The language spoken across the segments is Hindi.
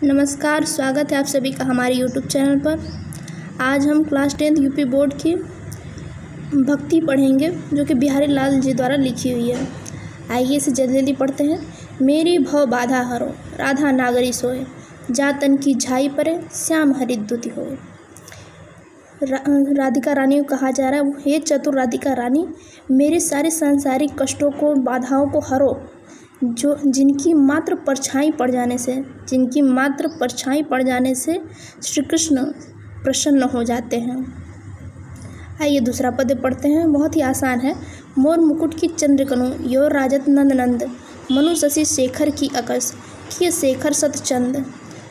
नमस्कार, स्वागत है आप सभी का हमारे यूट्यूब चैनल पर। आज हम क्लास 10th यूपी बोर्ड की भक्ति पढ़ेंगे जो कि बिहारी लाल जी द्वारा लिखी हुई है। आइए इसे जल्दी जल्दी पढ़ते हैं। मेरी भव बाधा हरो, राधा नागरी सोए, जातन की झाई परे, श्याम हरि द्युति होए। राधिका रानी को कहा जा रहा है, हे चतुर राधिका रानी, मेरे सारे सांसारिक कष्टों को, बाधाओं को हरो, जो जिनकी मात्र परछाई पड़ जाने से श्री कृष्ण प्रसन्न हो जाते हैं। आइए दूसरा पद पढ़ते हैं, बहुत ही आसान है। मोर मुकुट की चंद्रकनु, यो राजत नंद नंद, मनु शशि शेखर की अकस, किए शेखर सत चंद।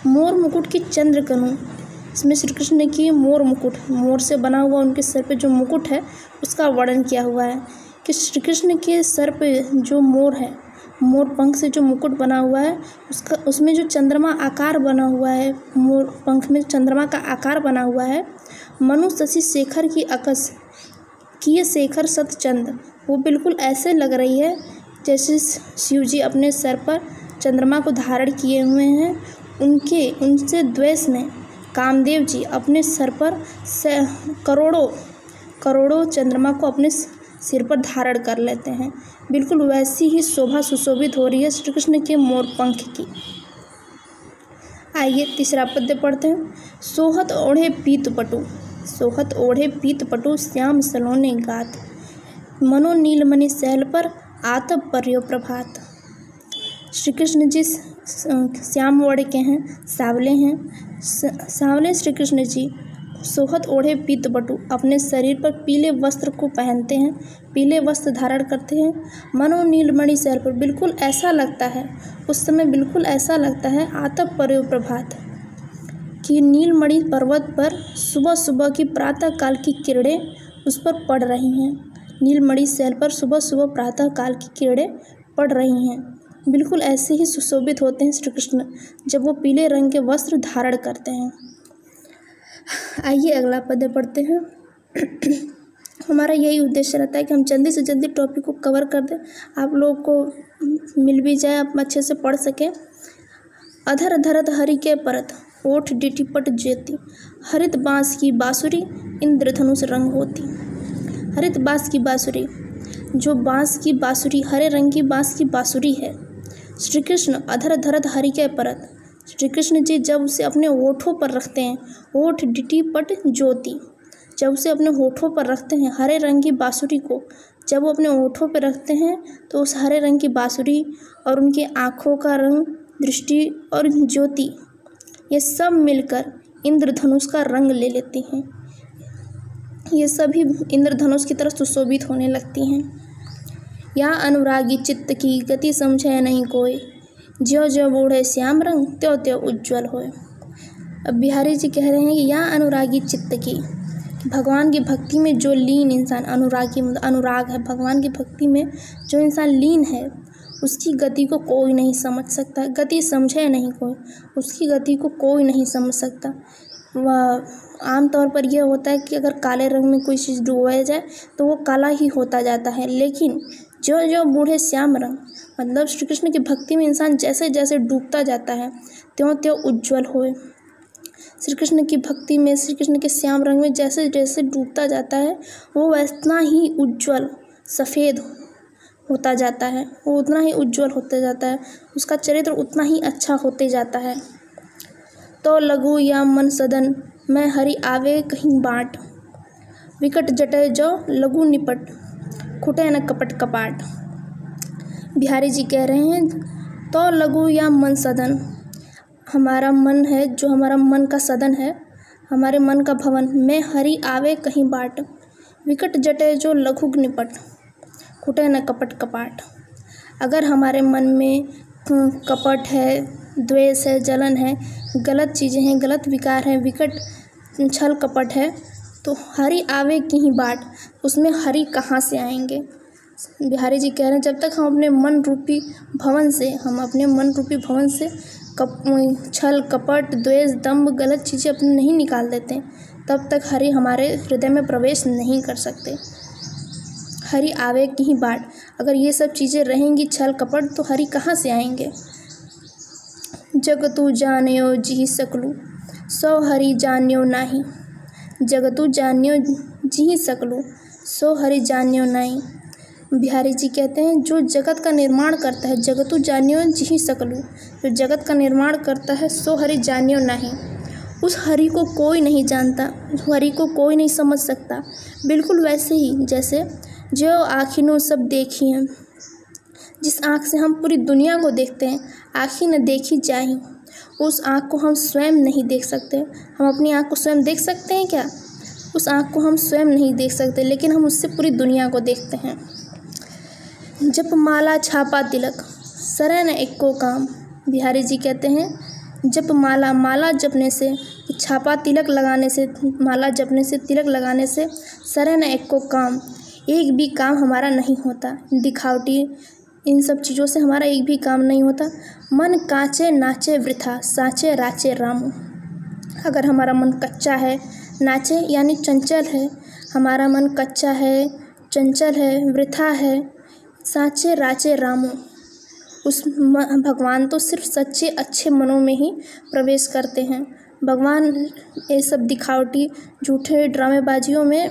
मोर मुकुट की चंद्रकनु, इसमें श्री कृष्ण ने की मोर मुकुट, मोर से बना हुआ उनके सर पे जो मुकुट है उसका वर्णन किया हुआ है कि श्री कृष्ण के सर पे जो मोर है, मोर पंख से जो मुकुट बना हुआ है उसमें जो चंद्रमा आकार बना हुआ है, मोर पंख में चंद्रमा का आकार बना हुआ है। मनु शशि शेखर की अकस, किए शेखर सत चंद, वो बिल्कुल ऐसे लग रही है जैसे शिव जी अपने सर पर चंद्रमा को धारण किए हुए हैं। उनसे द्वेष में कामदेव जी अपने सर पर करोड़ों चंद्रमा को अपने सिर पर धारण कर लेते हैं। बिल्कुल वैसी ही शोभा सुशोभित हो रही है श्री कृष्ण के मोर पंख की। आइए तीसरा पद्य पढ़ते हैं। सोहत ओढ़े पीत पटु, श्याम सलोने गात, मनो नीलमणि शैल पर, आतप पर्यो प्रभात। श्री कृष्ण जी श्याम वर्ण के हैं, सांवले श्री कृष्ण जी सोहत ओढ़े पीत बटु, अपने शरीर पर पीले वस्त्र को पहनते हैं, पीले वस्त्र धारण करते हैं। मनो नीलमणि शैल पर, बिल्कुल ऐसा लगता है उस समय, बिल्कुल ऐसा लगता है आतप पर्यो प्रभात कि नीलमणि पर्वत पर सुबह सुबह की प्रातः काल की किरणें उस पर पड़ रही हैं। नीलमणि शैल पर सुबह सुबह प्रातः काल की किरणें पड़ रही हैं। बिल्कुल ऐसे ही सुशोभित होते हैं श्री कृष्ण जब वो पीले रंग के वस्त्र धारण करते हैं। आइए अगला पद्य पढ़ते हैं। हमारा यही उद्देश्य रहता है कि हम जल्दी से जल्दी टॉपिक को कवर कर दें, आप लोगों को मिल भी जाए, आप अच्छे से पढ़ सकें। अधर धरत हरि के परत, ओठ डिटिपट ज्योति, हरित बांस की बांसुरी, इंद्रधनुष रंग होती। हरित बांस की बांसुरी, जो बांस की बांसुरी, हरे रंग की बांस की बांसुरी है। श्री कृष्ण अधर धरत हरि के परत, श्री कृष्ण जी जब उसे अपने होठों पर रखते हैं, ओठ डिटिपट ज्योति, जब उसे अपने होठों पर रखते हैं, हरे रंग की बांसुरी को जब वो अपने होठों पर रखते हैं तो उस हरे रंग की बांसुरी और उनकी आँखों का रंग, दृष्टि और ज्योति, ये सब मिलकर इंद्रधनुष का रंग ले लेती हैं। ये सभी इंद्रधनुष की तरह सुशोभित होने लगती हैं। या अनुरागी चित्त की गति समझे नहीं कोई, ज्यो ज्यो बूढ़े श्याम रंग, त्यों त्यों उज्ज्वल होए। अब बिहारी जी कह रहे हैं कि या अनुरागी चित्त की, भगवान की भक्ति में जो लीन इंसान, अनुरागी मतलब अनुराग है, भगवान की भक्ति में जो इंसान लीन है उसकी गति को कोई नहीं समझ सकता। गति समझे नहीं कोई, उसकी गति को कोई नहीं समझ सकता। वह आमतौर पर यह होता है कि अगर काले रंग में कोई चीज़ डुबोया जाए तो वो काला ही होता जाता है, लेकिन जो जो बूढ़े श्याम रंग, मतलब श्री कृष्ण की भक्ति में इंसान जैसे जैसे डूबता जाता है त्यों त्यों उज्ज्वल होए। श्री कृष्ण की भक्ति में, श्री कृष्ण के श्याम रंग में जैसे जैसे डूबता जाता है वो वैतना ही उज्ज्वल सफ़ेद होता जाता है, वो उतना ही उज्ज्वल होते जाता है, उसका चरित्र उतना ही अच्छा होते जाता है। तो लघु या मन सदन, मैं हरि आवे कहीं बाट, विकट जटे जो लघु निपट, खुटे न कपट कपाट। बिहारी जी कह रहे हैं, तो लघु या मन सदन, हमारा मन है, जो हमारा मन का सदन है, हमारे मन का भवन, मैं हरि आवे कहीं बाट, विकट जटे जो लघु निपट, खुटे न कपट कपाट। अगर हमारे मन में कपट है, द्वेष है, जलन है, गलत चीज़ें हैं, गलत विकार हैं, विकट छल कपट है, तो हरि आवे की ही बाट, उसमें हरि कहाँ से आएंगे। बिहारी जी कह रहे हैं, जब तक हम अपने मन रूपी भवन से छल कपट द्वेष दंभ गलत चीज़ें अपने नहीं निकाल देते तब तक हरि हमारे हृदय में प्रवेश नहीं कर सकते। हरि आवे की ही बाट, अगर ये सब चीज़ें रहेंगी छल कपट तो हरि कहाँ से आएंगे। जगतु जानियो जी सकलु सो हरि जानियो नाही। जगतु जानियो जी सकलु सो हरि जानियो नाही। बिहारी जी कहते हैं जो जगत का निर्माण करता है, जगतु जानियो जी सकलु, जो जगत का निर्माण करता है सो हरि जानियो नाही। उस हरि को कोई नहीं जानता, उस हरि को कोई नहीं समझ सकता। बिल्कुल वैसे ही जैसे जो आँखियों सब देखी हैं, जिस आँख से हम पूरी दुनिया को देखते हैं, आँखें न देखी जाही, उस आँख को हम स्वयं नहीं देख सकते। हम अपनी आँख को स्वयं देख सकते हैं क्या? उस आँख को हम स्वयं नहीं देख सकते, लेकिन हम उससे पूरी दुनिया को देखते हैं। जप माला छापा तिलक सरै न एको काम। बिहारी जी कहते हैं जप माला जपने से, छापा तिलक लगाने से, माला जपने से, तिलक लगाने से सरै न एको काम, एक भी काम हमारा नहीं होता। दिखावटी इन सब चीज़ों से हमारा एक भी काम नहीं होता। मन कांचे नाचे वृथा साँचे राचे रामू। अगर हमारा मन कच्चा है, नाचे यानी चंचल है, हमारा मन कच्चा है, चंचल है, वृथा है, साँचे राचे रामू, उस भगवान तो सिर्फ सच्चे अच्छे मनों में ही प्रवेश करते हैं। भगवान ये सब दिखावटी झूठे ड्रामेबाजियों में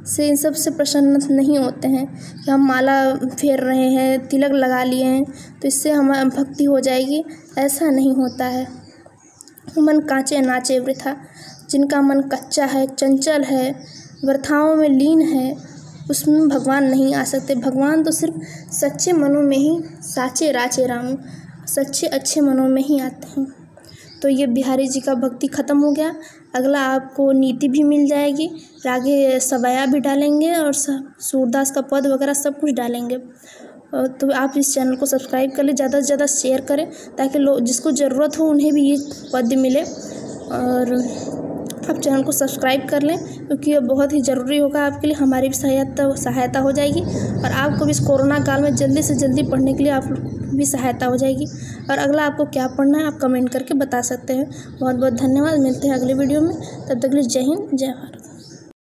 से इन सब से प्रसन्न नहीं होते हैं कि हम माला फेर रहे हैं, तिलक लगा लिए हैं तो इससे हमारी भक्ति हो जाएगी, ऐसा नहीं होता है। मन कांचे नाचे वृथा, जिनका मन कच्चा है, चंचल है, वृथाओं में लीन है, उसमें भगवान नहीं आ सकते। भगवान तो सिर्फ सच्चे मनों में ही, साचे राचे रामू, सच्चे अच्छे मनों में ही आते हैं। तो ये बिहारी जी का भक्ति ख़त्म हो गया। अगला आपको नीति भी मिल जाएगी, आगे सवाया भी डालेंगे और सूरदास का पद वगैरह सब कुछ डालेंगे। तो आप इस चैनल को सब्सक्राइब कर लें, ज़्यादा से ज़्यादा शेयर करें ताकि लोग जिसको ज़रूरत हो उन्हें भी ये पद मिले। और आप चैनल को सब्सक्राइब कर लें क्योंकि ये बहुत ही ज़रूरी होगा आपके लिए, हमारी भी सहायता हो जाएगी और आपको भी इस कोरोना काल में जल्दी से जल्दी पढ़ने के लिए आप भी सहायता हो जाएगी। और अगला आपको क्या पढ़ना है आप कमेंट करके बता सकते हैं। बहुत बहुत धन्यवाद, मिलते हैं अगले वीडियो में, तब तक के लिए जय हिंद जय भारत।